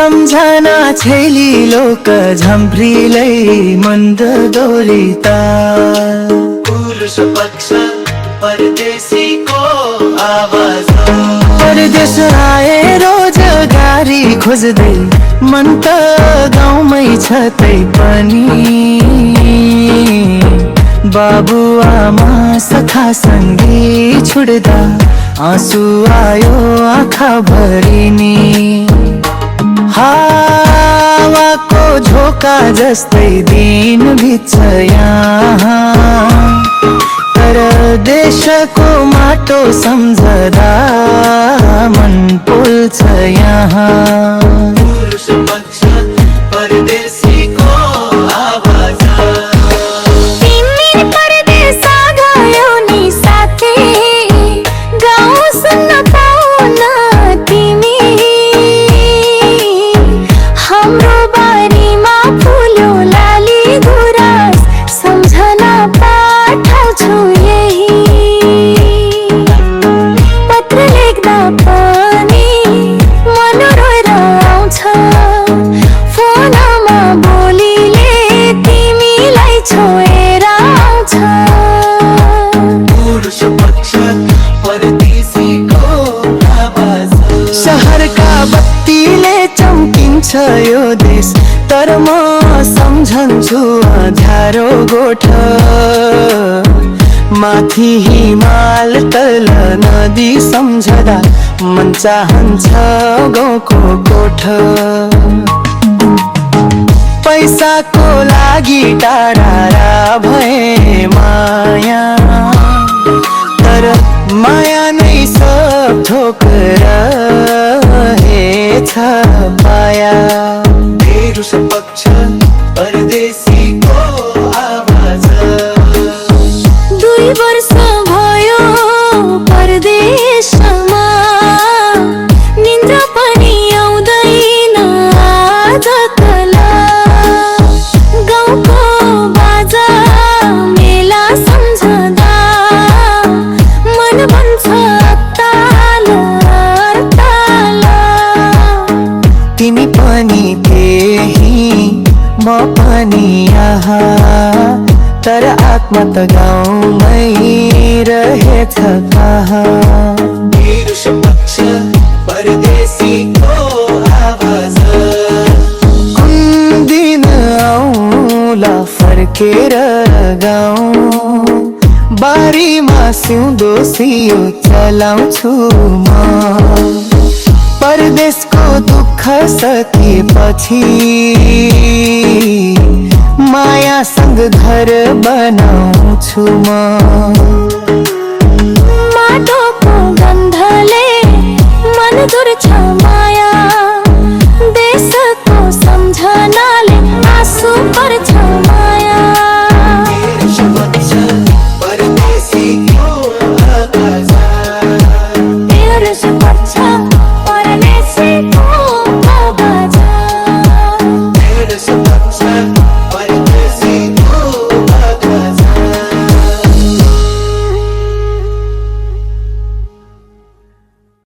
सम्झना छेली लोक झम्प्रीलै मन्द दोलिता पुरुष पक्ष परदेशीको आवाज परदेश आए रोजगारी खोज्दै मन त गाउँमै छ तै पनि बाबुआमा सखा सँगै छुड्दा आँसु आयो आँखा भरिनी हावाको झोका जस्तै दिन बित्छ यहाँ तर देशको माटो सम्झदा मन पोल्छ यहाँ पुरुष पक्ष परदेशीको आवाज छ यो देश तर म सम्झन्छु अँध्यारो गोठ माथि हिमाल तल नदी सम्झदा मन चाहन्छ गाउँको कोठ पैसाको लागि टाढा भए माया तर माया नै सब थोक रहेछ पाया पुरुष पक्ष परदेशीको आवाज 2 वर्ष भयो परदेशमा निन्द्रा पनि आउँदैन आजकला गाउँको बाजा मेला सम्झदा मन भन्छ ताला ताला तिमी पनि त्यही म पनि यहाँ तर आत्मा त गाउँमै रहेछ कहाँ पुरुष पक्ष परदेशीको आवाज कुन दिन आउँला फर्केर गाउँ बारीमा सिउँदो सियो चलाउँछु म परदेशको दुःख सकेपछि मायासँग घर बनाउँछु म